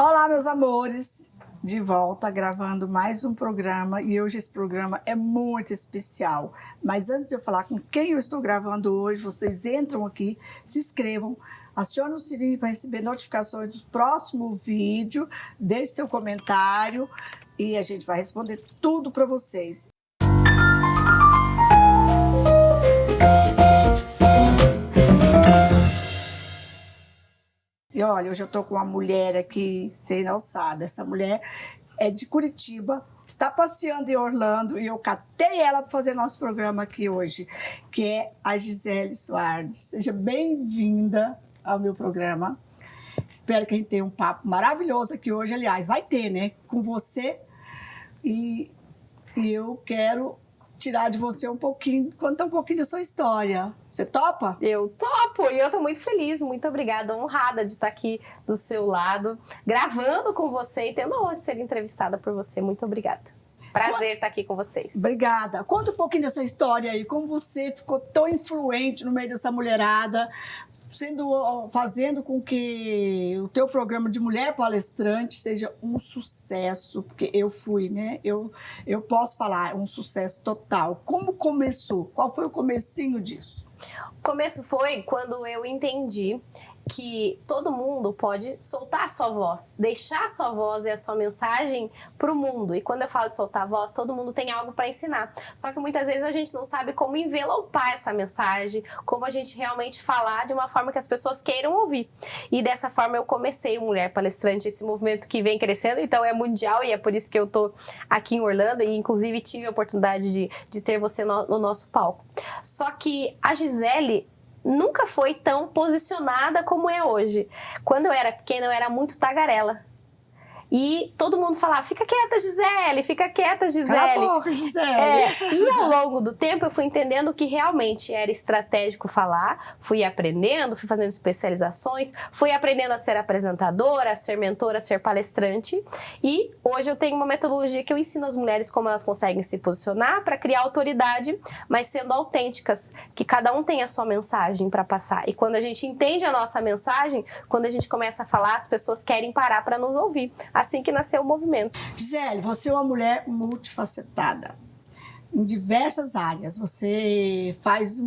Olá, meus amores! De volta gravando mais um programa e hoje esse programa é muito especial. Mas antes de eu falar com quem eu estou gravando hoje, vocês entram aqui, se inscrevam, acionem o sininho para receber notificações do próximo vídeo, deixe seu comentário e a gente vai responder tudo para vocês. E olha, hoje eu estou com uma mulher aqui, sem não sabe, essa mulher é de Curitiba, está passeando em Orlando e eu catei ela para fazer nosso programa aqui hoje, que é a Gisele Soares. Seja bem-vinda ao meu programa. Espero que a gente tenha um papo maravilhoso aqui hoje, aliás, vai ter, né, com você. E eu quero tirar de você um pouquinho, contar um pouquinho da sua história. Você topa? Eu topo! E eu tô muito feliz, muito obrigada, honrada de estar aqui do seu lado, gravando com você e tendo a honra de ser entrevistada por você. Muito obrigada. Prazer estar aqui com vocês. Obrigada. Conta um pouquinho dessa história aí, como você ficou tão influente no meio dessa mulherada, fazendo com que o teu programa de mulher palestrante seja um sucesso, porque eu fui, né? Eu posso falar, um sucesso total. Como começou? Qual foi o comecinho disso? O começo foi quando eu entendi que todo mundo pode soltar a sua voz, deixar a sua voz e a sua mensagem para o mundo. E quando eu falo de soltar a voz, todo mundo tem algo para ensinar. Só que muitas vezes a gente não sabe como envelopar essa mensagem, como a gente realmente falar de uma forma que as pessoas queiram ouvir. E dessa forma eu comecei o Mulher Palestrante, esse movimento que vem crescendo, então é mundial e é por isso que eu tô aqui em Orlando e inclusive tive a oportunidade de ter você no nosso palco. Só que a Gisele nunca foi tão posicionada como é hoje. Quando eu era pequena, eu era muito tagarela. E todo mundo falava, fica quieta, Gisele, fica quieta, Gisele. Cala a boca, Gisele. E ao longo do tempo eu fui entendendo que realmente era estratégico falar, fui aprendendo, fui fazendo especializações, fui aprendendo a ser apresentadora, a ser mentora, a ser palestrante. E hoje eu tenho uma metodologia que eu ensino às mulheres como elas conseguem se posicionar para criar autoridade, mas sendo autênticas, que cada um tem a sua mensagem para passar. E quando a gente entende a nossa mensagem, quando a gente começa a falar, as pessoas querem parar para nos ouvir. Assim que nasceu o movimento. Gisele, você é uma mulher multifacetada, em diversas áreas. Você faz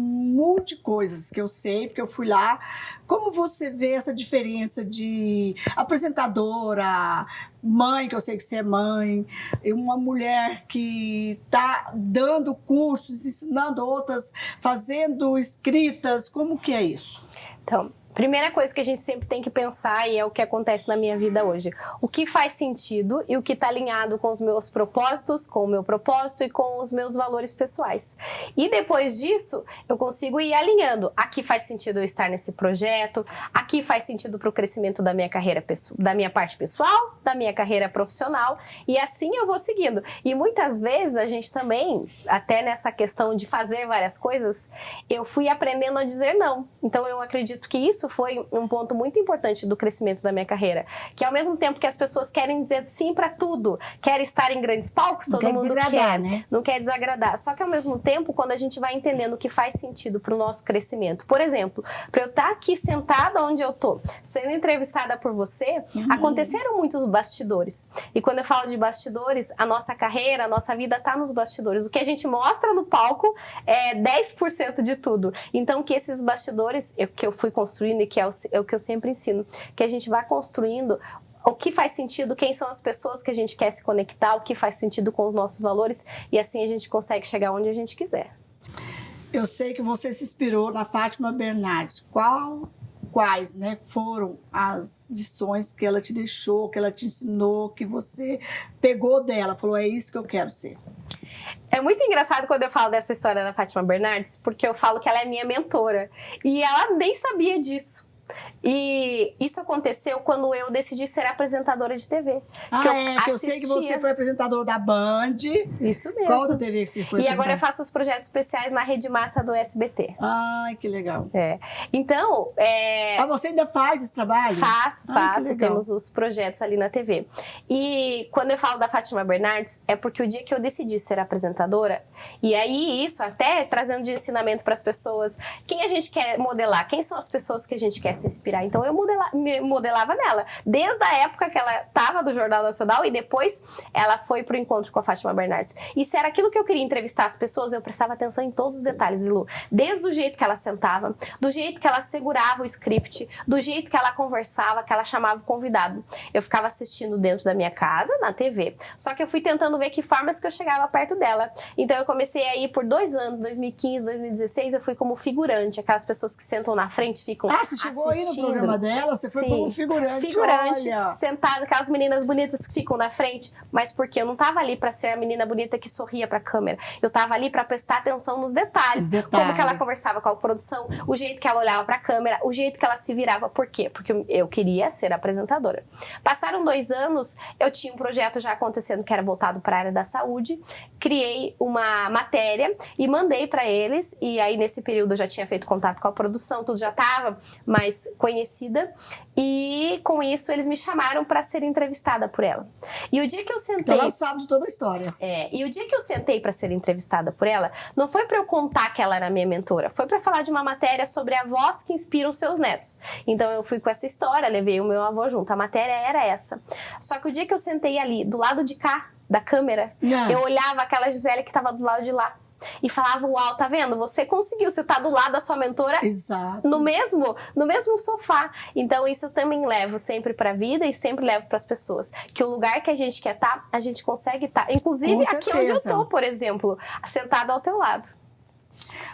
coisas que eu sei, porque eu fui lá. Como você vê essa diferença de apresentadora, mãe, que eu sei que você é mãe, e uma mulher que está dando cursos, ensinando outras, fazendo escritas, como que é isso? Então, primeira coisa que a gente sempre tem que pensar, e é o que acontece na minha vida hoje, o que faz sentido e o que está alinhado com os meus propósitos, com o meu propósito e com os meus valores pessoais. E depois disso, eu consigo ir alinhando. Aqui faz sentido eu estar nesse projeto, aqui faz sentido para o crescimento da minha carreira, da minha parte pessoal, da minha carreira profissional, e assim eu vou seguindo. E muitas vezes a gente também, até nessa questão de fazer várias coisas, eu fui aprendendo a dizer não. Então eu acredito que isso foi um ponto muito importante do crescimento da minha carreira, que ao mesmo tempo que as pessoas querem dizer sim para tudo, querem estar em grandes palcos, todo mundo quer, né? Não quer desagradar. Só que ao mesmo tempo, quando a gente vai entendendo o que faz sentido para o nosso crescimento, por exemplo, para eu estar aqui sentada onde eu tô, sendo entrevistada por você, aconteceram muitos bastidores. E quando eu falo de bastidores, a nossa carreira, a nossa vida tá nos bastidores. O que a gente mostra no palco é 10% de tudo. Então, que esses bastidores, que eu fui construindo e que é o que eu sempre ensino, que a gente vai construindo o que faz sentido, quem são as pessoas que a gente quer se conectar, o que faz sentido com os nossos valores, e assim a gente consegue chegar onde a gente quiser. Eu sei que você se inspirou na Fátima Bernardes. Quais, né, foram as lições que ela te deixou, que ela te ensinou, que você pegou dela, falou, é isso que eu quero ser? É muito engraçado quando eu falo dessa história da Fátima Bernardes, porque eu falo que ela é minha mentora. E ela nem sabia disso. E isso aconteceu quando eu decidi ser apresentadora de TV. Que eu sei que você foi apresentadora da Band. Isso mesmo. Qual da TV que você foi? E agora eu faço os projetos especiais na Rede Massa do SBT. Ai, que legal. Então... você ainda faz esse trabalho? Faço. Temos os projetos ali na TV. E quando eu falo da Fátima Bernardes, é porque o dia que eu decidi ser apresentadora, e aí isso até trazendo de ensinamento para as pessoas, quem a gente quer modelar, quem são as pessoas que a gente quer se inspirar. Então eu me modelava nela. Desde a época que ela estava do Jornal Nacional e depois ela foi pro encontro com a Fátima Bernardes. E se era aquilo que eu queria entrevistar as pessoas, eu prestava atenção em todos os detalhes, Lu. Desde o jeito que ela sentava, do jeito que ela segurava o script, do jeito que ela conversava, que ela chamava o convidado. Eu ficava assistindo dentro da minha casa, na TV. Só que eu fui tentando ver que formas que eu chegava perto dela. Então eu comecei a ir por 2 anos, 2015, 2016, eu fui como figurante. Aquelas pessoas que sentam na frente, ficam você chegou aí no programa dela? Você foi como figurante, figurante, olha. sentada, aquelas meninas bonitas que ficam na frente. Mas porque eu não tava ali pra ser a menina bonita que sorria pra câmera. Eu tava ali pra prestar atenção nos detalhes. Como que ela conversava com a produção, o jeito que ela olhava pra câmera, o jeito que ela se virava. Por quê? Porque eu queria ser apresentadora. Passaram 2 anos, eu tinha um projeto já acontecendo que era voltado para a área da saúde. Criei uma matéria e mandei para eles. E aí, nesse período, eu já tinha feito contato com a produção, tudo já estava mais conhecida. E com isso, eles me chamaram para ser entrevistada por ela. E o dia que eu sentei... Então ela sabe de toda a história. E o dia que eu sentei para ser entrevistada por ela, não foi para eu contar que ela era minha mentora, foi para falar de uma matéria sobre avós que inspiram seus netos. Então eu fui com essa história, levei o meu avô junto. A matéria era essa. Só que o dia que eu sentei ali, do lado de cá, da câmera, eu olhava aquela Gisele que estava do lado de lá. E falava, uau, tá vendo? Você conseguiu, você tá do lado da sua mentora. Exato. no mesmo sofá. Então isso eu também levo sempre pra vida e sempre levo pras pessoas. Que o lugar que a gente quer estar, a gente consegue estar. Inclusive aqui onde eu tô, por exemplo, sentada ao teu lado.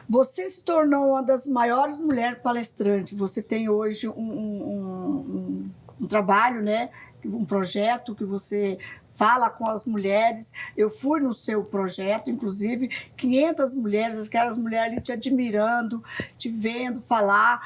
Você se tornou uma das maiores mulheres palestrantes. Você tem hoje um trabalho, né? Um projeto que você fala com as mulheres. Eu fui no seu projeto, inclusive, 500 mulheres, aquelas mulheres ali te admirando, te vendo falar.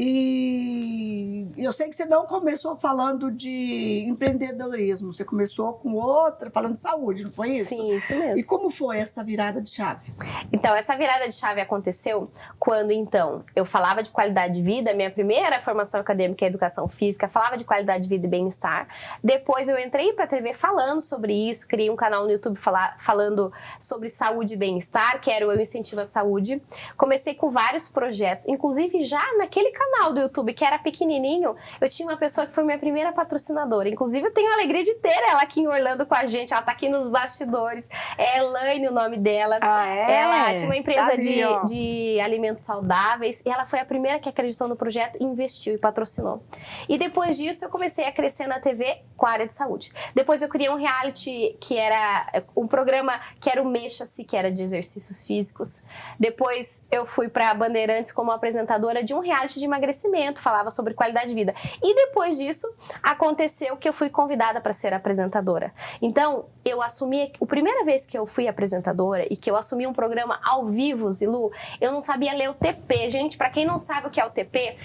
E eu sei que você não começou falando de empreendedorismo, você começou com outra, falando de saúde, não foi isso? Sim, isso mesmo. E como foi essa virada de chave? Então, essa virada de chave aconteceu quando, então, eu falava de qualidade de vida, minha primeira formação acadêmica é educação física, falava de qualidade de vida e bem-estar. Depois eu entrei para a TV falando sobre isso, criei um canal no YouTube falando sobre saúde e bem-estar, que era o Eu Incentivo à Saúde. Comecei com vários projetos, inclusive já naquele canal do YouTube, que era pequenininho, eu tinha uma pessoa que foi minha primeira patrocinadora. Inclusive, eu tenho a alegria de ter ela aqui em Orlando com a gente. Ela tá aqui nos bastidores. É Elaine o nome dela. Ela tinha uma empresa de alimentos saudáveis e ela foi a primeira que acreditou no projeto, investiu e patrocinou. E depois disso, eu comecei a crescer na TV com a área de saúde. Depois eu criei um reality que era um programa que era o Mexa-se, que era de exercícios físicos. Depois eu fui pra Bandeirantes como apresentadora de um reality de emagrecimento, falava sobre qualidade de vida. E depois disso, aconteceu que eu fui convidada para ser apresentadora. Então, eu assumi, a primeira vez que eu fui apresentadora e que eu assumi um programa ao vivo, Zilu, eu não sabia ler o TP. Gente, para quem não sabe o que é o TP,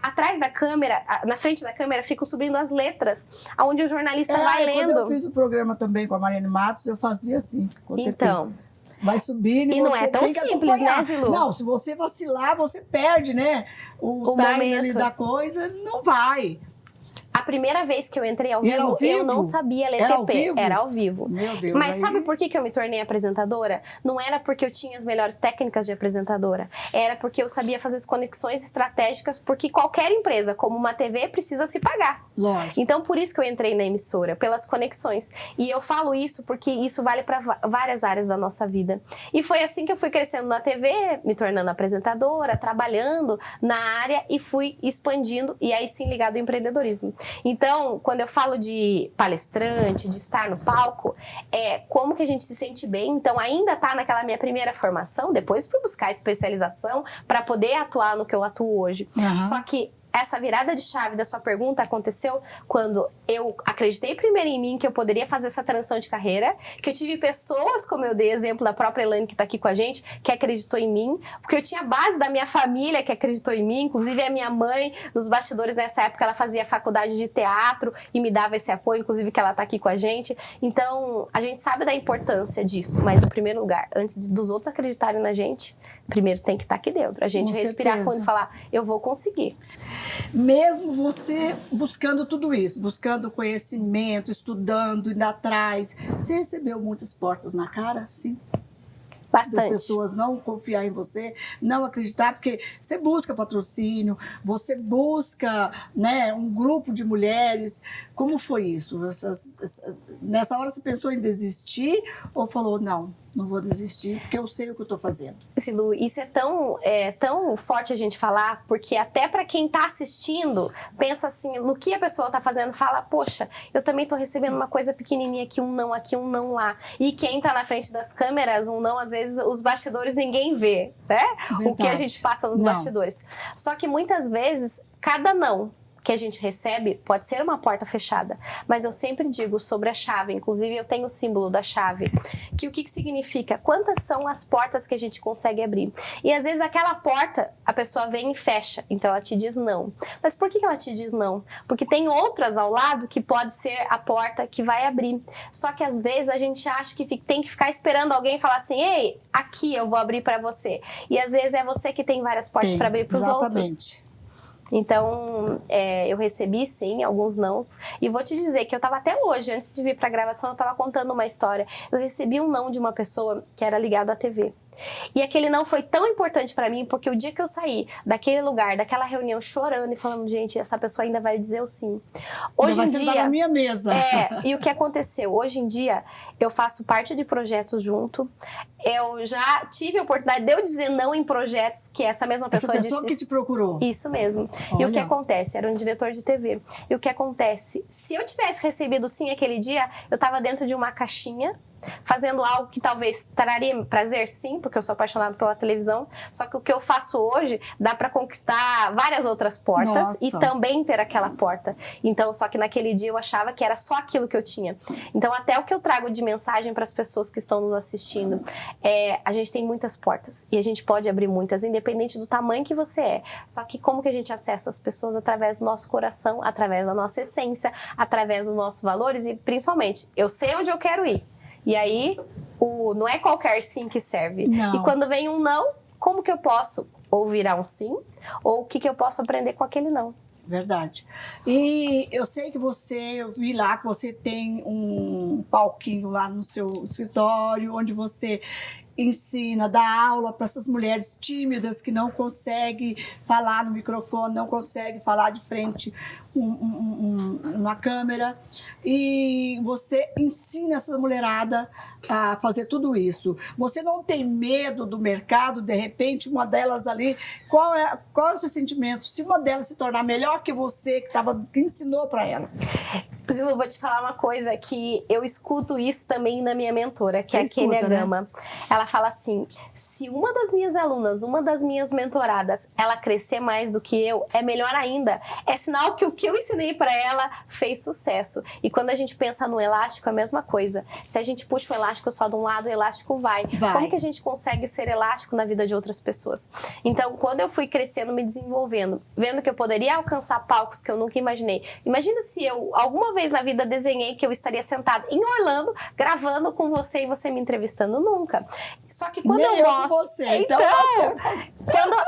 atrás da câmera, na frente da câmera, ficam subindo as letras, onde o jornalista vai lendo. Quando eu fiz o programa também com a Mariane Matos, eu fazia assim, com o TP. Então... Vai subindo e não é tão simples, né, Zilu? Não, se você vacilar, você perde, né? O time ali da coisa, não vai. A primeira vez que eu entrei ao vivo, eu não sabia ler TP. Era ao vivo. Meu Deus. Mas sabe por que eu me tornei apresentadora? Não era porque eu tinha as melhores técnicas de apresentadora. Era porque eu sabia fazer as conexões estratégicas, porque qualquer empresa, como uma TV, precisa se pagar. Lógico. Então, por isso que eu entrei na emissora, pelas conexões. E eu falo isso porque isso vale para várias áreas da nossa vida. E foi assim que eu fui crescendo na TV, me tornando apresentadora, trabalhando na área e fui expandindo, e aí sim ligado ao empreendedorismo. Então, quando eu falo de palestrante, de estar no palco, é como que a gente se sente bem. Então, ainda tá naquela minha primeira formação, depois fui buscar especialização para poder atuar no que eu atuo hoje. Só que essa virada de chave da sua pergunta aconteceu quando eu acreditei primeiro em mim que eu poderia fazer essa transição de carreira, que eu tive pessoas, como eu dei exemplo da própria Elaine que está aqui com a gente, que acreditou em mim, porque eu tinha a base da minha família que acreditou em mim, inclusive a minha mãe, nos bastidores nessa época, ela fazia faculdade de teatro e me dava esse apoio, inclusive que ela está aqui com a gente. Então, a gente sabe da importância disso, mas em primeiro lugar, antes dos outros acreditarem na gente, primeiro tem que estar aqui dentro. A gente respirar fundo e falar, eu vou conseguir. Mesmo você buscando tudo isso, buscando conhecimento, estudando, indo atrás, você recebeu muitas portas na cara, sim? Bastante. Das pessoas não confiar em você, não acreditar, porque você busca patrocínio, você busca, né, um grupo de mulheres. Como foi isso? Nessa hora você pensou em desistir ou falou, não vou desistir, porque eu sei o que eu estou fazendo? Lu, isso é tão forte a gente falar, porque até para quem está assistindo, pensa assim, no que a pessoa está fazendo, fala, poxa, eu também estou recebendo uma coisa pequenininha aqui, um não lá. E quem está na frente das câmeras, um não, às vezes, os bastidores ninguém vê, né? Verdade. O que a gente passa nos bastidores. Só que muitas vezes, cada não que a gente recebe pode ser uma porta fechada, mas eu sempre digo sobre a chave, inclusive eu tenho o símbolo da chave, que o que significa? Quantas são as portas que a gente consegue abrir? E às vezes aquela porta, a pessoa vem e fecha, então ela te diz não. Mas por que ela te diz não? Porque tem outras ao lado que pode ser a porta que vai abrir. Só que às vezes a gente acha que tem que ficar esperando alguém falar assim, ei, aqui eu vou abrir para você. E às vezes é você que tem várias portas para abrir para os outros. Então, eu recebi, sim, alguns nãos. E vou te dizer que eu tava até hoje, antes de vir pra gravação, eu tava contando uma história. Eu recebi um não de uma pessoa que era ligado à TV. E aquele não foi tão importante pra mim, porque o dia que eu saí daquele lugar, daquela reunião, chorando e falando, gente, essa pessoa ainda vai dizer o sim. Hoje em dia, na minha mesa. E o que aconteceu? Hoje em dia, eu faço parte de projetos junto. Eu já tive a oportunidade de eu dizer não em projetos que essa mesma pessoa disse... Essa pessoa que te procurou. Isso mesmo. Olha. E o que acontece? Era um diretor de TV. E o que acontece? Se eu tivesse recebido sim aquele dia, eu tava dentro de uma caixinha, fazendo algo que talvez traria prazer, sim, porque eu sou apaixonada pela televisão, só que o que eu faço hoje dá para conquistar várias outras portas. Nossa. E também ter aquela porta. Então, só que naquele dia eu achava que era só aquilo que eu tinha. Então, até o que eu trago de mensagem para as pessoas que estão nos assistindo, a gente tem muitas portas e a gente pode abrir muitas, independente do tamanho que você é. Só que como que a gente acessa as pessoas? Através do nosso coração, através da nossa essência, através dos nossos valores e, principalmente, eu sei onde eu quero ir. E aí, não é qualquer sim que serve. Não. E quando vem um não, como que eu posso ou virar um sim? Ou o que eu posso aprender com aquele não? Verdade. E eu sei que eu vi lá que você tem um palquinho lá no seu escritório, onde você ensina, dá aula para essas mulheres tímidas que não conseguem falar no microfone, não conseguem falar de frente uma câmera. E você ensina essa mulherada a fazer tudo isso. Você não tem medo do mercado, de repente, uma delas ali, qual é o seu sentimento? Se uma delas se tornar melhor que você, que ensinou para ela? Priscila, vou te falar uma coisa que eu escuto isso também na minha mentora, que é a Kênia Gama. Né? Ela fala assim, se uma das minhas alunas, uma das minhas mentoradas, ela crescer mais do que eu, é melhor ainda. É sinal que o que eu ensinei para ela fez sucesso. E quando a gente pensa no elástico, é a mesma coisa. Se a gente puxa o elástico só de um lado, o elástico vai. Como que a gente consegue ser elástico na vida de outras pessoas? Então, quando eu fui crescendo, me desenvolvendo, vendo que eu poderia alcançar palcos que eu nunca imaginei. Imagina se eu, alguma vez na vida, desenhei que eu estaria sentada em Orlando, gravando com você e você me entrevistando. Nunca. Só que quando eu mostro... Você, então,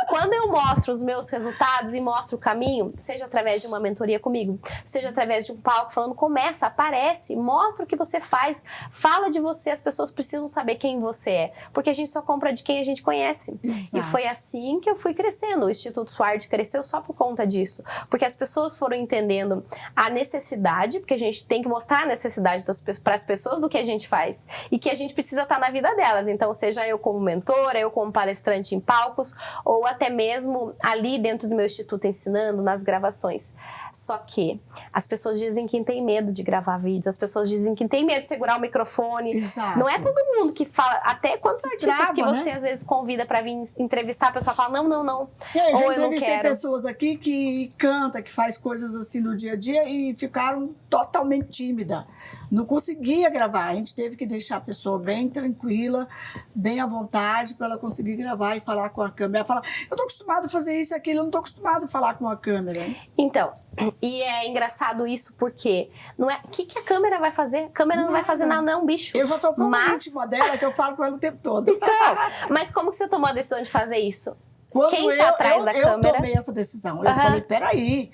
quando eu mostro os meus resultados e mostro o caminho, seja através de uma mentoria comigo, seja através de um palco falando, começa, aparece, mostra o que você faz, fala de você, as pessoas precisam saber quem você é, porque a gente só compra de quem a gente conhece. Exato. E foi assim que eu fui crescendo. O Instituto Sward cresceu só por conta disso, porque as pessoas foram entendendo a necessidade, porque a gente tem que mostrar a necessidade para as pessoas do que a gente faz e que a gente precisa estar na vida delas. Então, seja eu como mentora, eu como palestrante em palcos ou até mesmo ali dentro do meu instituto ensinando, nas gravações. Só que as pessoas dizem que tem medo de gravar vídeos, as pessoas dizem que tem medo de segurar o microfone. Exato. Não é todo mundo que fala, até quantos artistas que você às vezes convida para vir entrevistar, a pessoa fala, não. Eu já entrevistei pessoas aqui que canta, que faz coisas assim no dia a dia e ficaram totalmente tímida. Não conseguia gravar. A gente teve que deixar a pessoa bem tranquila, bem à vontade, para ela conseguir gravar e falar com a câmera. Ela fala, eu tô acostumada a fazer isso e aquilo, eu não tô acostumada a falar com a câmera. Então, e é engraçado isso porque não é, o que a câmera vai fazer? A câmera não vai fazer nada, não é um bicho. Eu já tô tão íntima dela que eu falo com ela o tempo todo. Então, mas como que você tomou a decisão de fazer isso? Quando quem tá atrás da câmera? Eu tomei essa decisão. Eu falei, peraí,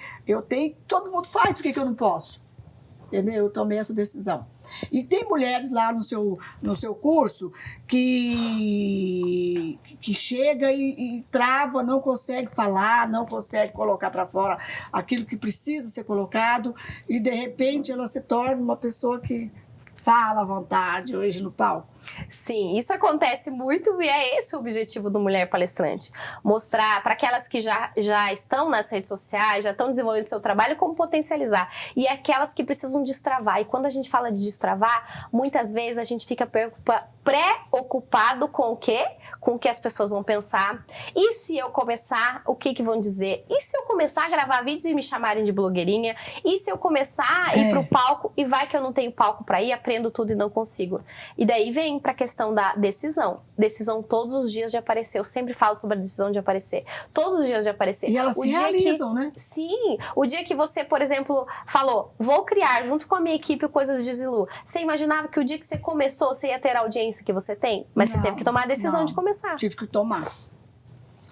todo mundo faz, por que eu não posso? entendeu? Eu tomei essa decisão. E tem mulheres lá no seu curso que chega e trava, não consegue falar, não consegue colocar para fora aquilo que precisa ser colocado e, de repente, ela se torna uma pessoa que fala à vontade hoje no palco. Sim, isso acontece muito e é esse o objetivo do Mulher Palestrante. Mostrar para aquelas que já estão nas redes sociais, já estão desenvolvendo seu trabalho, como potencializar. E aquelas que precisam destravar. E quando a gente fala de destravar, muitas vezes a gente fica preocupado com o quê? Com o que as pessoas vão pensar. E se eu começar, o que vão dizer? E se eu começar a gravar vídeos e me chamarem de blogueirinha? E se eu começar a ir pro palco e vai que eu não tenho palco para ir, aprendo tudo e não consigo? E daí vem para a questão da decisão. Decisão todos os dias de aparecer. Eu sempre falo sobre a decisão de aparecer. Todos os dias de aparecer. E elas se realizam, né? Sim. O dia que você, por exemplo, falou, vou criar junto com a minha equipe Coisas de Zilu. Você imaginava que o dia que você começou, você ia ter a audiência que você tem? Mas você teve que tomar a decisão de começar. Tive que tomar.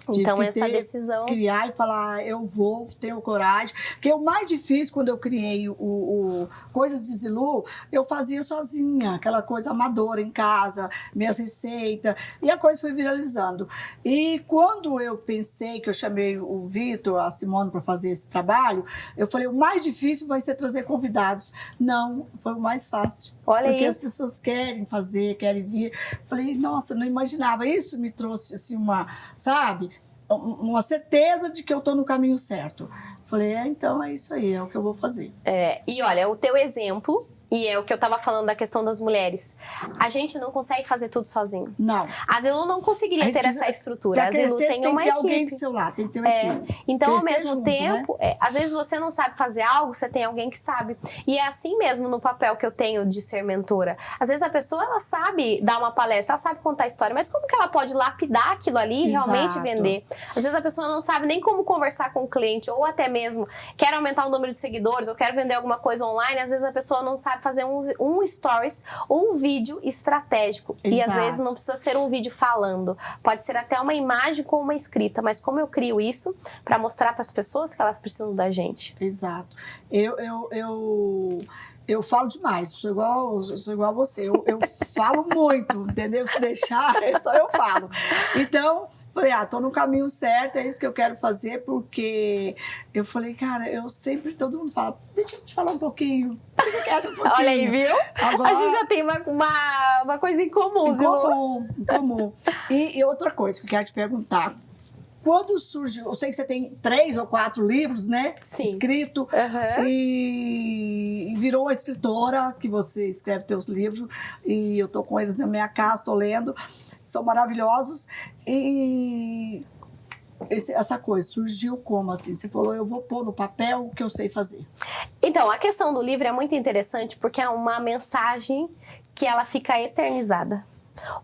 Então, essa decisão... Criar e falar, eu vou, tenho coragem. Porque o mais difícil, quando eu criei o Coisas de Zilu, eu fazia sozinha, aquela coisa amadora em casa, minhas receitas, e a coisa foi viralizando. E quando eu pensei que eu chamei o Vitor, a Simone, para fazer esse trabalho, eu falei, o mais difícil vai ser trazer convidados. Não, foi o mais fácil. Olha porque aí. as pessoas querem fazer, querem vir. Falei, nossa, não imaginava. Isso me trouxe, assim, uma certeza de que eu estou no caminho certo. Falei, então é isso aí, é o que eu vou fazer. E olha, o teu exemplo, e é o que eu tava falando da questão das mulheres, a gente não consegue fazer tudo sozinho. Não. A Zilu não conseguiria ter essa estrutura. A Zilu tem uma tem que ter equipe. alguém do seu lado, tem que ter uma equipe. Então, Crescer ao mesmo junto, tempo, né? às vezes você não sabe fazer algo, você tem alguém que sabe. E é assim mesmo no papel que eu tenho de ser mentora. Às vezes a pessoa, ela sabe dar uma palestra, ela sabe contar história, mas como que ela pode lapidar aquilo ali e realmente vender? Às vezes a pessoa não sabe nem como conversar com o cliente, ou até mesmo quer aumentar o número de seguidores, ou quer vender alguma coisa online, às vezes a pessoa não sabe fazer um stories ou um vídeo estratégico. Exato. E às vezes não precisa ser um vídeo falando, pode ser até uma imagem com uma escrita, mas como eu crio isso para mostrar para as pessoas que elas precisam da gente. Exato. Eu falo demais, sou igual a você. Eu falo muito, entendeu? Se deixar, só eu falo. Então, falei, tô no caminho certo, é isso que eu quero fazer, porque eu falei, cara, todo mundo fala, deixa eu te falar um pouquinho. Fica quieto um pouquinho. Olha aí, viu? Agora, a gente já tem uma coisa em comum, Zilu. Em comum. E outra coisa que eu quero te perguntar. Quando surgiu, eu sei que você tem 3 ou 4 livros, né? Sim. Escrito. E virou uma escritora, que você escreve teus livros. E eu tô com eles na minha casa, tô lendo. São maravilhosos. E essa coisa surgiu como assim? Você falou, eu vou pôr no papel o que eu sei fazer. Então, a questão do livro é muito interessante porque é uma mensagem que ela fica eternizada.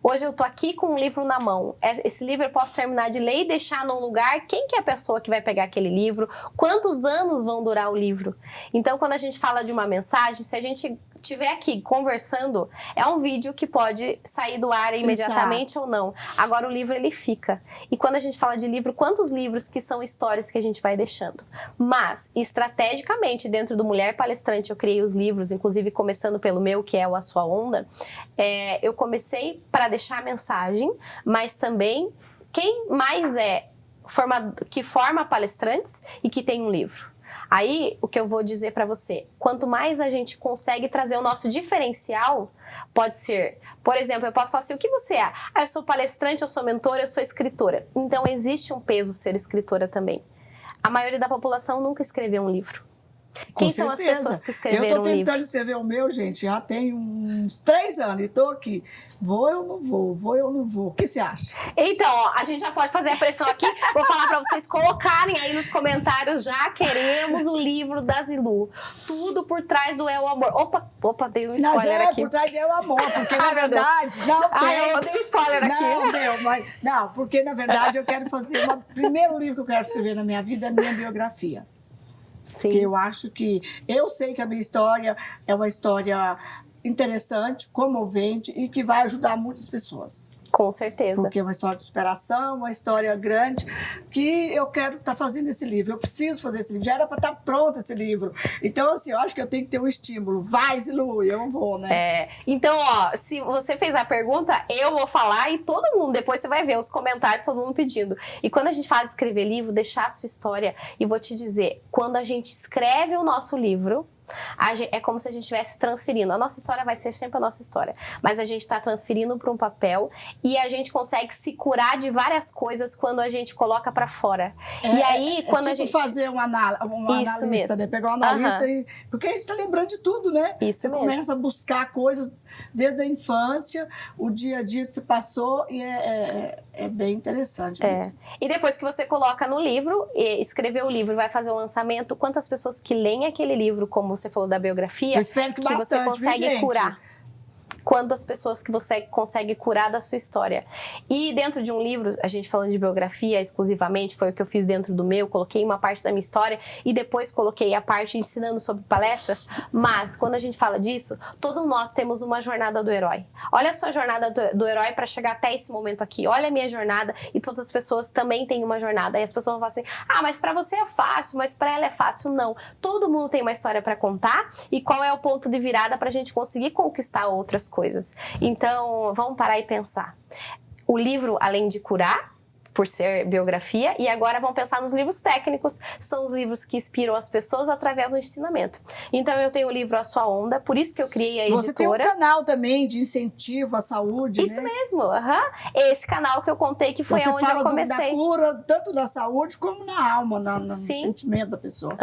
Hoje eu tô aqui com um livro na mão. Esse livro eu posso terminar de ler e deixar num lugar. Quem que é a pessoa que vai pegar aquele livro? Quantos anos vão durar o livro? Então, quando a gente fala de uma mensagem, se a gente estiver aqui conversando, é um vídeo que pode sair do ar imediatamente ou não. Agora, o livro, ele fica. E quando a gente fala de livro, quantos livros que são histórias que a gente vai deixando? Mas, estrategicamente, dentro do Mulher Palestrante, eu criei os livros, inclusive começando pelo meu, que é o A Sua Onda. Eu comecei para deixar a mensagem, mas também quem mais que forma palestrantes e que tem um livro. Aí, o que eu vou dizer para você, quanto mais a gente consegue trazer o nosso diferencial, pode ser, por exemplo, eu posso falar assim, o que você é? Eu sou palestrante, eu sou mentora, eu sou escritora. Então, existe um peso ser escritora também. A maioria da população nunca escreveu um livro. Quem são as pessoas que escreveram o livro? Eu tô tentando escrever o meu, gente, já tem uns 3 anos e tô aqui. Vou eu não vou, vou eu não vou. O que você acha? Então, ó, a gente já pode fazer a pressão aqui. Vou falar pra vocês colocarem aí nos comentários, já queremos o livro da Zilu. Tudo por trás do É o Amor. Opa, dei um spoiler aqui. Por trás do É o Amor, porque na verdade... eu dei um spoiler aqui. Não, porque na verdade eu quero fazer... O primeiro livro que eu quero escrever na minha vida é a minha biografia. Sim. Porque eu acho que... Eu sei que a minha história é uma história interessante, comovente e que vai ajudar muitas pessoas. Com certeza. Porque é uma história de superação, uma história grande, que eu quero estar fazendo esse livro. Eu preciso fazer esse livro. Já era para estar pronto esse livro. Então, assim, eu acho que eu tenho que ter um estímulo. Vai, Zilu, eu vou, né? Então, ó, se você fez a pergunta, eu vou falar e todo mundo, depois você vai ver os comentários, todo mundo pedindo. E quando a gente fala de escrever livro, deixar a sua história, e vou te dizer, quando a gente escreve o nosso livro, é como se a gente estivesse transferindo. A nossa história vai ser sempre a nossa história, mas a gente está transferindo para um papel e a gente consegue se curar de várias coisas quando a gente coloca para fora. E aí, quando tipo a gente fazer um analista, mesmo. né? Pegar um analista porque a gente está lembrando de tudo, né? Isso você mesmo. Começa a buscar coisas desde a infância, o dia a dia que você passou e é bem interessante mesmo. E depois que você coloca no livro, escrever o livro, vai fazer o lançamento, quantas pessoas que leem aquele livro, como você falou da biografia, eu espero que bastante, você consegue viu, curar. Quantas pessoas que você consegue curar da sua história. E dentro de um livro, a gente falando de biografia exclusivamente, foi o que eu fiz dentro do meu, coloquei uma parte da minha história e depois coloquei a parte ensinando sobre palestras, mas quando a gente fala disso, todos nós temos uma jornada do herói. Olha a sua jornada do herói para chegar até esse momento aqui, olha a minha jornada e todas as pessoas também têm uma jornada. E as pessoas vão falar assim, mas para você é fácil, mas para ela é fácil. Não, todo mundo tem uma história para contar e qual é o ponto de virada para a gente conseguir conquistar outras coisas. Então, vamos parar e pensar. O livro, além de curar, por ser biografia, e agora vamos pensar nos livros técnicos, são os livros que inspiram as pessoas através do ensinamento. Então eu tenho o livro A Sua Onda, por isso que eu criei a editora. Você tem um canal também de incentivo à saúde, isso né? mesmo, esse canal que eu contei que foi onde eu comecei. Você fala da cura, tanto da saúde como na alma, no sentimento da pessoa.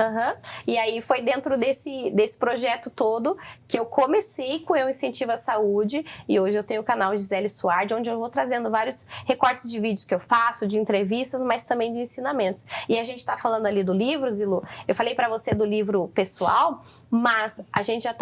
E aí foi dentro desse projeto todo que eu comecei com o incentivo à saúde, e hoje eu tenho o canal Gisele Suardi, onde eu vou trazendo vários recortes de vídeos que eu faço, de entrevistas, mas também de ensinamentos. E a gente tá falando ali do livro, Zilu, eu falei para você do livro pessoal, mas a gente já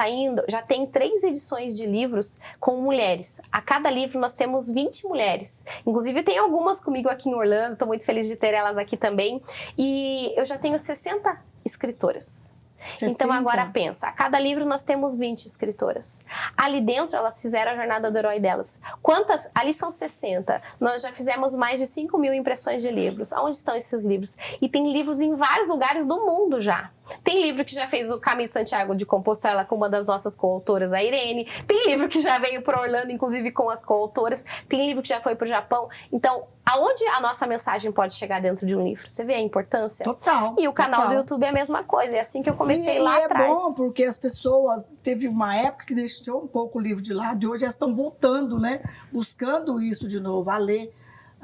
tem 3 edições de livros com mulheres. A cada livro nós temos 20 mulheres. Inclusive tem algumas comigo aqui em Orlando, tô muito feliz de ter elas aqui também. E eu já tenho 60 escritoras. 60. Então agora pensa, a cada livro nós temos 20 escritoras. Ali dentro elas fizeram a jornada do herói delas. Quantas? Ali são 60. Nós já fizemos mais de 5.000 impressões de livros. Onde estão esses livros? E tem livros em vários lugares do mundo já. Tem livro que já fez o Caminho de Santiago de Compostela com uma das nossas coautoras, a Irene. Tem livro que já veio para Orlando, inclusive com as coautoras. Tem livro que já foi para o Japão. Então, aonde a nossa mensagem pode chegar dentro de um livro? Você vê a importância? Total. E o canal do YouTube é a mesma coisa. É assim que eu comecei lá atrás. É bom porque as pessoas... Teve uma época que deixou um pouco o livro de lado e hoje elas estão voltando, né? Buscando isso de novo, a ler.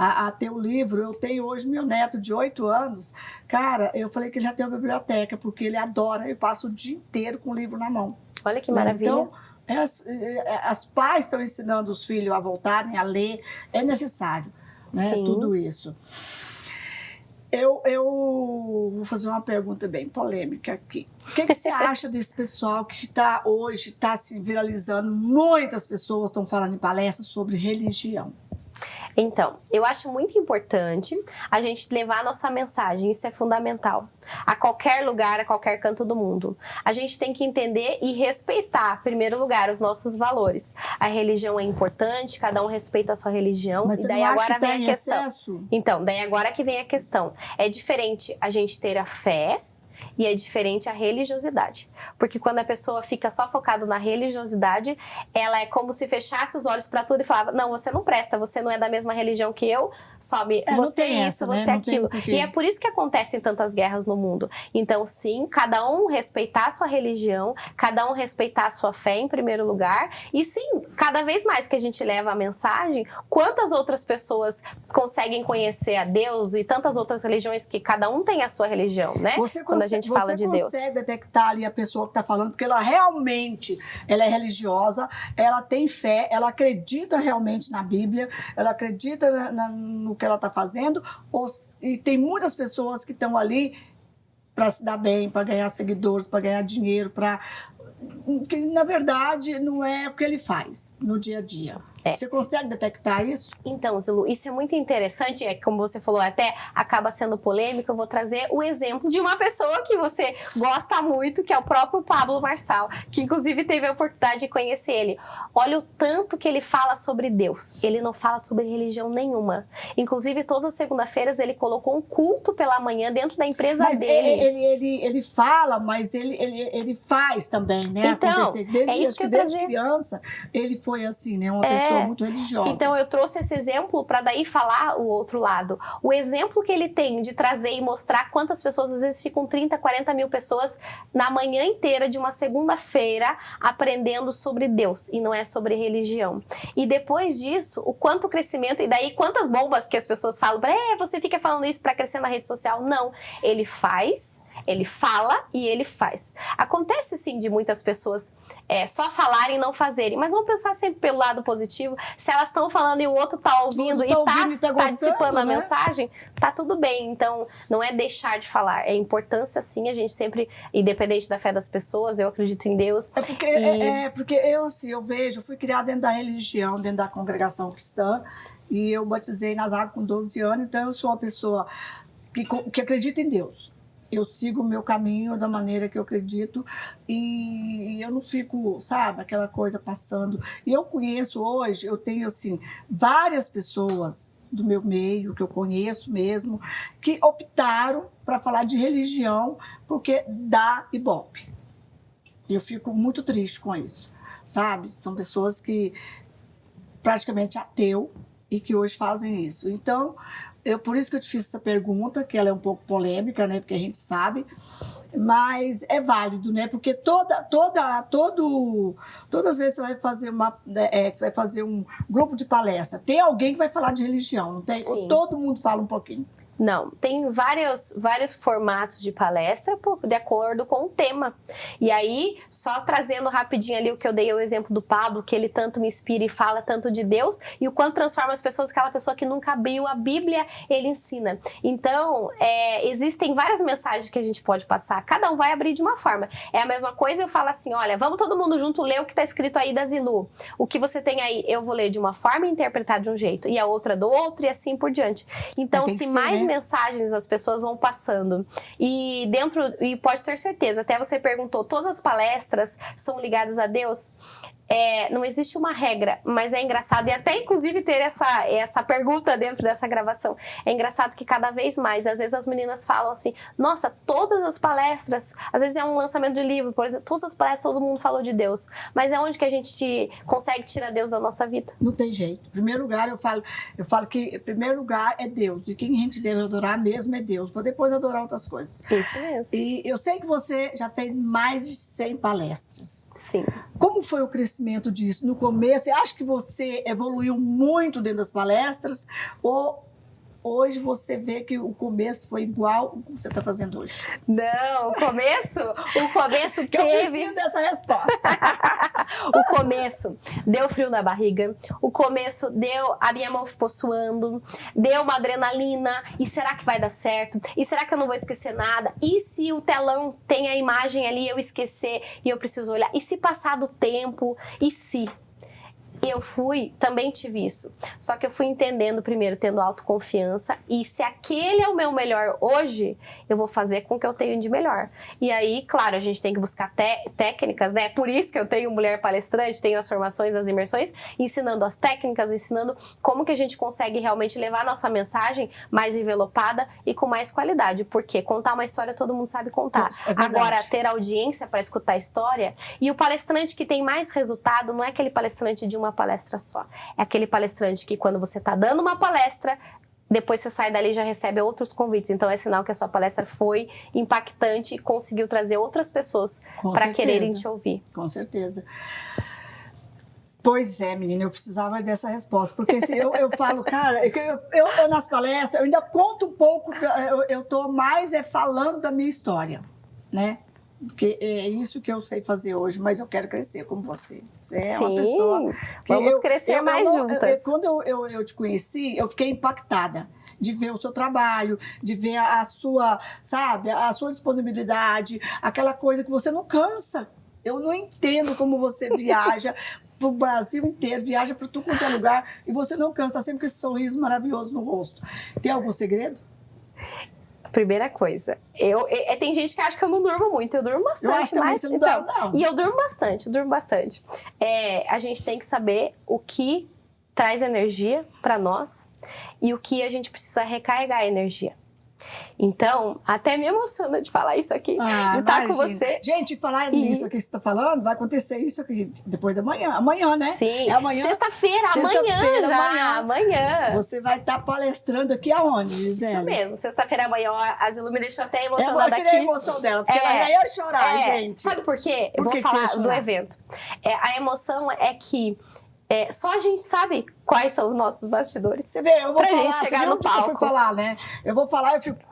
A ter o livro. Eu tenho hoje meu neto de 8 anos. Cara, eu falei que ele já tem uma biblioteca, porque ele adora. Eu passo o dia inteiro com o livro na mão. Olha que maravilha. Então, as pais estão ensinando os filhos a voltarem a ler. É necessário, né? Sim. Tudo isso. Eu vou fazer uma pergunta bem polêmica aqui. O que você acha desse pessoal que hoje está se viralizando? Muitas pessoas estão falando em palestras sobre religião. Então, eu acho muito importante a gente levar a nossa mensagem, isso é fundamental, a qualquer lugar, a qualquer canto do mundo. A gente tem que entender e respeitar, em primeiro lugar, os nossos valores. A religião é importante, cada um respeita a sua religião. Mas e daí você não agora acha que vem a questão. Excesso? Então, daí agora que vem a questão. É diferente a gente ter a fé e é diferente a religiosidade. Porque quando a pessoa fica só focada na religiosidade, ela é como se fechasse os olhos para tudo e falava, não, você não presta, você não é da mesma religião que eu, você é isso, você é aquilo. E é por isso que acontecem tantas guerras no mundo. Então, sim, cada um respeitar a sua religião, cada um respeitar a sua fé em primeiro lugar, e sim, cada vez mais que a gente leva a mensagem, quantas outras pessoas conseguem conhecer a Deus e tantas outras religiões que cada um tem a sua religião, né? Quando a gente fala de Deus. Você consegue detectar ali a pessoa que está falando, porque ela realmente ela é religiosa, ela tem fé, ela acredita realmente na Bíblia, ela acredita no que ela está fazendo, e tem muitas pessoas que estão ali para se dar bem, para ganhar seguidores, para ganhar dinheiro, para que na verdade não é o que ele faz no dia a dia. Você consegue detectar isso? Então, Zilu, isso é muito interessante, como você falou, até acaba sendo polêmico. Eu vou trazer o exemplo de uma pessoa que você gosta muito, que é o próprio Pablo Marçal, que inclusive teve a oportunidade de conhecer ele. Olha o tanto que ele fala sobre Deus. Ele não fala sobre religião nenhuma. Inclusive, todas as segunda-feiras ele colocou um culto pela manhã dentro da empresa dele. Ele fala, mas ele faz também, né? Então, acontecer. Desde criança, ele foi assim, né? Uma pessoa muito religiosa. Então eu trouxe esse exemplo para daí falar o outro lado. O exemplo que ele tem de trazer e mostrar quantas pessoas, às vezes ficam 30, 40 mil pessoas na manhã inteira de uma segunda-feira aprendendo sobre Deus e não é sobre religião. E depois disso, o quanto crescimento, e daí quantas bombas que as pessoas falam, você fica falando isso para crescer na rede social. Não, ele faz... Ele fala e ele faz. Acontece sim de muitas pessoas só falarem e não fazerem, mas vamos pensar sempre pelo lado positivo. Se elas estão falando e o outro está ouvindo e está participando da mensagem, tá tudo bem. Então, não é deixar de falar. É importância sim, a gente sempre, independente da fé das pessoas, eu acredito em Deus. Porque eu, assim, eu fui criada dentro da religião, dentro da congregação cristã, e eu batizei nas águas com 12 anos, então eu sou uma pessoa que acredita em Deus. Eu sigo o meu caminho da maneira que eu acredito e eu não fico, sabe, aquela coisa passando. E eu conheço hoje, eu tenho, assim, várias pessoas do meu meio, que eu conheço mesmo, que optaram para falar de religião porque dá ibope. E eu fico muito triste com isso, sabe? São pessoas que praticamente ateu e que hoje fazem isso. Então... por isso que eu te fiz essa pergunta, que ela é um pouco polêmica, né? Porque a gente sabe, mas é válido, né? Porque todas as vezes você vai fazer você vai fazer um grupo de palestra, tem alguém que vai falar de religião, não tem? Ou todo mundo fala um pouquinho? Não, tem vários formatos de palestra de acordo com o tema. E aí, só trazendo rapidinho ali o que eu dei o exemplo do Pablo, que ele tanto me inspira e fala tanto de Deus, e o quanto transforma as pessoas, aquela pessoa que nunca abriu a Bíblia, ele ensina. Então, existem várias mensagens que a gente pode passar, cada um vai abrir de uma forma. É a mesma coisa, eu falo assim, olha, vamos todo mundo junto ler o que está escrito aí da Zilu. O que você tem aí, eu vou ler de uma forma e interpretar de um jeito, e a outra do outro, e assim por diante. Então, se mais mensagens as pessoas vão passando e pode ter certeza, até você perguntou, todas as palestras são ligadas a Deus? Não existe uma regra, mas é engraçado, e até inclusive ter essa pergunta dentro dessa gravação, é engraçado que cada vez mais, às vezes as meninas falam assim, nossa, todas as palestras, às vezes é um lançamento de livro, por exemplo, todas as palestras todo mundo falou de Deus, mas é onde que a gente consegue tirar Deus da nossa vida? Não tem jeito. Em primeiro lugar, eu falo que em primeiro lugar é Deus, e quem a gente deve adorar mesmo é Deus, para depois adorar outras coisas. Isso mesmo. E eu sei que você já fez mais de 100 palestras. Sim. Como foi o crescimento disso? No começo, você acha que você evoluiu muito dentro das palestras? Ou hoje você vê que o começo foi igual ao que você está fazendo hoje? Não, o começo que eu preciso dessa resposta. O começo deu frio na barriga, o começo a minha mão ficou suando, deu uma adrenalina, e será que vai dar certo? E será que eu não vou esquecer nada? E se o telão tem a imagem ali, eu esquecer e eu preciso olhar? E se passar do tempo? E se... Eu também tive isso. Só que eu fui entendendo primeiro, tendo autoconfiança. E se aquele é o meu melhor hoje, eu vou fazer com o que eu tenho de melhor. E aí, claro, a gente tem que buscar técnicas, né? Por isso que eu tenho Mulher Palestrante, tenho as formações, as imersões, ensinando as técnicas, ensinando como que a gente consegue realmente levar a nossa mensagem mais envelopada e com mais qualidade. Porque contar uma história todo mundo sabe contar. Agora, ter audiência para escutar a história. E o palestrante que tem mais resultado não é aquele palestrante de uma palestra só. É aquele palestrante que quando você está dando uma palestra, depois você sai dali e já recebe outros convites. Então é sinal que a sua palestra foi impactante e conseguiu trazer outras pessoas para quererem te ouvir. Com certeza. Pois é, menina, eu precisava dessa resposta, porque assim, eu falo, cara, eu nas palestras, eu ainda conto um pouco, eu tô mais falando da minha história, né? Porque é isso que eu sei fazer hoje, mas eu quero crescer como você. Você é uma pessoa... Vamos crescer mais juntas. Quando eu te conheci, eu fiquei impactada de ver o seu trabalho, de ver a sua, sabe, a sua disponibilidade, aquela coisa que você não cansa. Eu não entendo como você viaja pro Brasil inteiro, viaja para tudo quanto é lugar e você não cansa, tá sempre com esse sorriso maravilhoso no rosto. Tem algum segredo? Primeira coisa, tem gente que acha que eu não durmo muito, eu durmo bastante. Eu acho também que você não dorme, não. E eu durmo bastante. A gente tem que saber o que traz energia para nós e o que a gente precisa recarregar a energia. Então, até me emociona de falar isso aqui, de estar com você. Gente, falar nisso aqui que você está falando, vai acontecer isso aqui depois da manhã. Amanhã, né? Sim, é amanhã. Sexta-feira, amanhã. Você vai estar palestrando aqui aonde, Gisele? Isso mesmo, sexta-feira amanhã. A Zilu me deixou até emocionada aqui. Eu tirei a emoção dela, porque ela já ia chorar, gente. Sabe por quê? Eu vou falar do evento. A emoção é que só a gente sabe quais são os nossos bastidores. Você vê, eu vou falar, gente chegar no palco. Eu fui falar, né? Eu vou falar, eu fico...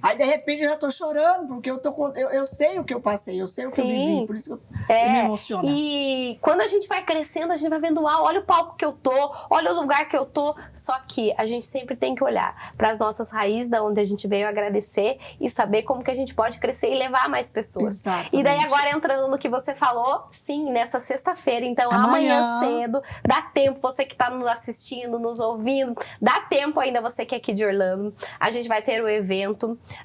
Aí, de repente, eu já tô chorando, porque eu sei o que eu passei, eu sei o que eu vivi, por isso que eu me emociono. E quando a gente vai crescendo, a gente vai vendo, olha o palco que eu tô, olha o lugar que eu tô. Só que a gente sempre tem que olhar para as nossas raízes, da onde a gente veio agradecer e saber como que a gente pode crescer e levar mais pessoas. Exatamente. E daí, agora entrando no que você falou, sim, nessa sexta-feira, então amanhã cedo, dá tempo, você que tá nos assistindo, nos ouvindo, dá tempo ainda, você que é aqui de Orlando, a gente vai ter o evento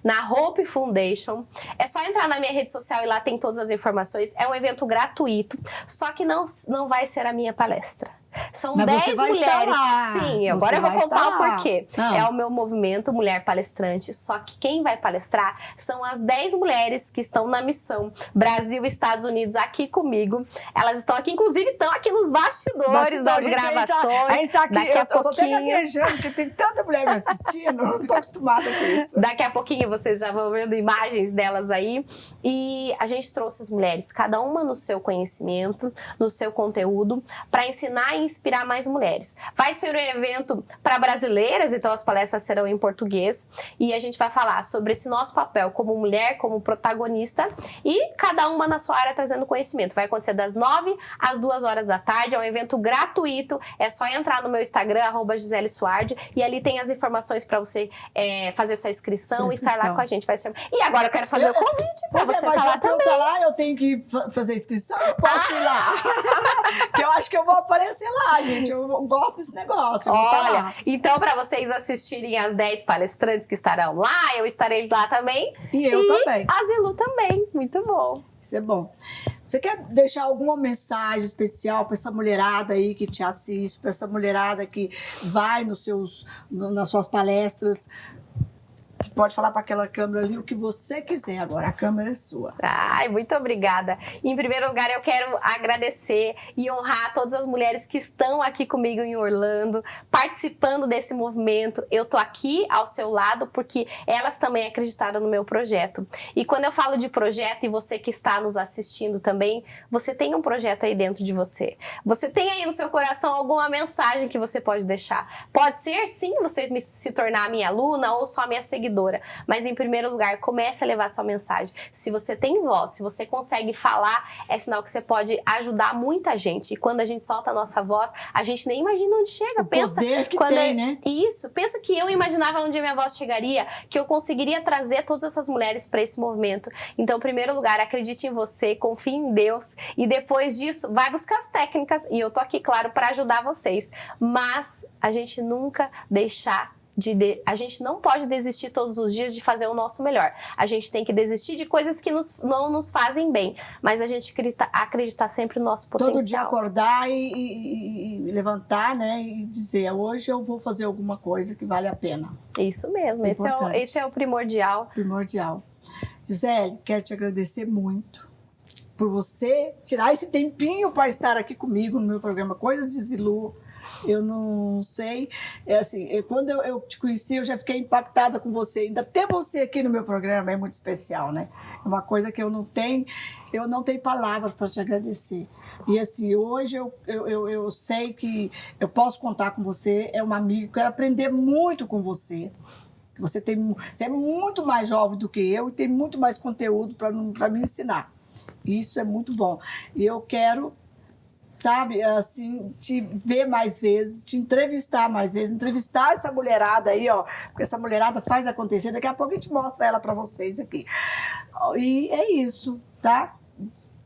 na Hope Foundation. É só entrar na minha rede social e lá tem todas as informações. É um evento gratuito, só que não vai ser a minha palestra. São 10 mulheres. Sim, agora eu vou contar o porquê. É o meu movimento Mulher Palestrante, só que quem vai palestrar são as 10 mulheres que estão na missão Brasil e Estados Unidos aqui comigo. Elas estão aqui, inclusive estão aqui nos bastidores das gravações. A gente tá aqui, daqui a pouquinho... Eu tô até gaguejando, porque tem tanta mulher me assistindo, eu não tô acostumada com isso. Daqui a pouquinho vocês já vão vendo imagens delas aí. E a gente trouxe as mulheres, cada uma no seu conhecimento, no seu conteúdo, para ensinar e inspirar mais mulheres. Vai ser um evento para brasileiras, então as palestras serão em português e a gente vai falar sobre esse nosso papel como mulher, como protagonista e cada uma na sua área trazendo conhecimento. Vai acontecer das 9 às 2 horas da tarde, é um evento gratuito, é só entrar no meu Instagram, @Gisele Suardi, e ali tem as informações para você fazer sua inscrição e estar lá com a gente. Vai ser... E agora eu quero fazer o convite para você estar lá também. Eu lá, eu tenho que fazer inscrição, eu posso ir lá. Que eu acho que eu vou aparecer lá, gente. Eu gosto desse negócio. Olha, então para vocês assistirem as 10 palestrantes que estarão lá, eu estarei lá também. E eu também. A Zilu também. Muito bom. Isso é bom. Você quer deixar alguma mensagem especial para essa mulherada aí que te assiste, para essa mulherada que vai nas suas palestras? Você pode falar para aquela câmera ali o que você quiser agora, a câmera é sua. Ai, muito obrigada. Em primeiro lugar, eu quero agradecer e honrar todas as mulheres que estão aqui comigo em Orlando, participando desse movimento. Eu tô aqui ao seu lado porque elas também acreditaram no meu projeto. E quando eu falo de projeto, e você que está nos assistindo também, você tem um projeto aí dentro de você. Você tem aí no seu coração alguma mensagem que você pode deixar. Pode ser, sim, você se tornar minha aluna ou só minha seguidora. Mas em primeiro lugar, comece a levar sua mensagem. Se você tem voz, se você consegue falar, é sinal que você pode ajudar muita gente. E quando a gente solta a nossa voz, a gente nem imagina onde chega. O poder que tem, né? Isso. Pensa que eu imaginava onde a minha voz chegaria, que eu conseguiria trazer todas essas mulheres para esse movimento. Então, em primeiro lugar, acredite em você, confie em Deus e depois disso, vai buscar as técnicas. E eu tô aqui, claro, para ajudar vocês. Mas a gente nunca a gente não pode desistir todos os dias de fazer o nosso melhor. A gente tem que desistir de coisas que não nos fazem bem, mas a gente acreditar sempre no nosso potencial. Todo dia acordar e levantar, né? E dizer, hoje eu vou fazer alguma coisa que vale a pena. Isso mesmo, esse é o primordial. Primordial. Gisele, quero te agradecer muito por você tirar esse tempinho para estar aqui comigo no meu programa Coisas de Zilu. Eu não sei, quando eu te conheci, eu já fiquei impactada com você. Ainda ter você aqui no meu programa é muito especial, né? É uma coisa que eu não tenho palavras para te agradecer. E assim, hoje eu sei que eu posso contar com você, é uma amiga, quero aprender muito com você. Você é muito mais jovem do que eu e tem muito mais conteúdo para me ensinar. Isso é muito bom. E eu quero, sabe, assim, te ver mais vezes, te entrevistar mais vezes, entrevistar essa mulherada aí, ó, porque essa mulherada faz acontecer. Daqui a pouco a gente mostra ela para vocês aqui. E é isso, tá?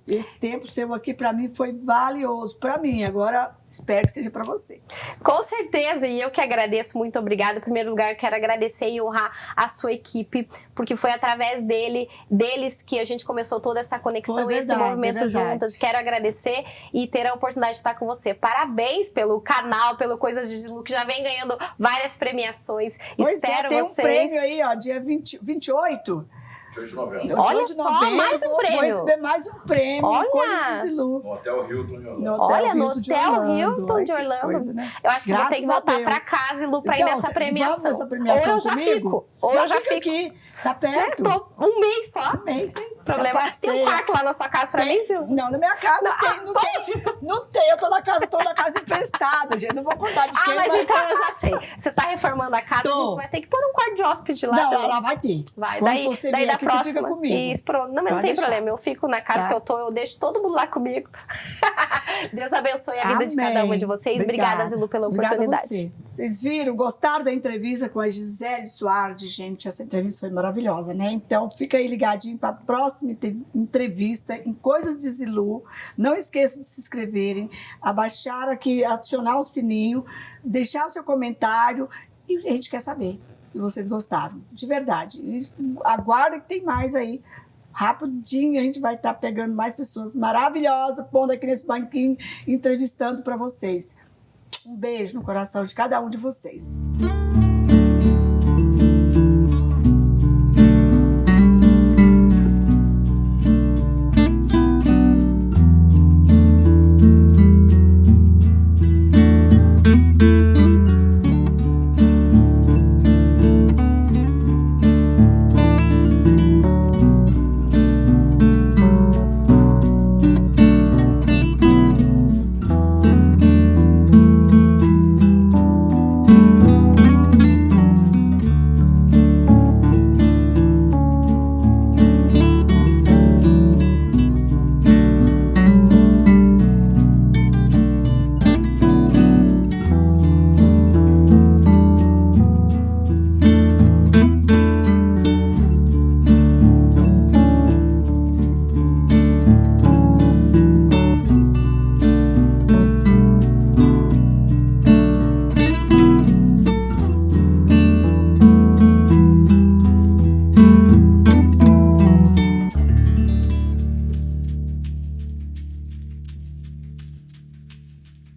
Esse tempo seu aqui, para mim, foi valioso. Para mim, agora espero que seja para você. Com certeza, e eu que agradeço, muito obrigada. Em primeiro lugar, eu quero agradecer e honrar a sua equipe, porque foi através deles que a gente começou toda essa conexão e esse movimento juntas. Quero agradecer e ter a oportunidade de estar com você. Parabéns pelo canal, pelo Coisas de Zilu, que já vem ganhando várias premiações. Pois Espero tem vocês. Um prêmio aí, ó, dia 28. 28 de novembro. Olha só, mais um prêmio. Vou receber mais um prêmio. Olha. Coisas de Zilu. No Hotel Hilton de Orlando. Olha, no Hotel Hilton de Orlando. Coisa, né? Eu acho que vou ter que voltar pra casa, Zilu, pra ir nessa premiação. Vamos nessa premiação ou eu já comigo? fico. Ou eu já fico aqui. Tá perto. Tô um mês só. Um mês, hein? Problema. Tem um quarto lá na sua casa pra mim, Zilu? Não, na minha casa não tem. Eu tô na casa emprestada, gente. Não vou contar de quem. Mas então eu já sei. Você tá reformando a casa, a gente vai ter que pôr um quarto de hóspede lá. Não, ela vai ter. Vai. Quando você daí vier da aqui, próxima. você fica comigo. Isso, pronto. Não, mas não tem problema. Eu fico na casa que eu tô, eu deixo todo mundo lá comigo. Deus abençoe a vida de cada uma de vocês. Obrigada, Zilu, pela oportunidade. Obrigada a você. Vocês viram? Gostaram da entrevista com a Gisele Soares? Gente, essa entrevista foi maravilhosa, né? Então, fica aí ligadinho para a próxima entrevista em Coisas de Zilu. Não esqueça de se inscreverem, abaixar aqui, acionar o sininho, deixar o seu comentário e a gente quer saber se vocês gostaram, de verdade. E aguarda que tem mais aí. Rapidinho a gente vai estar pegando mais pessoas maravilhosas, pondo aqui nesse banquinho, entrevistando para vocês. Um beijo no coração de cada um de vocês.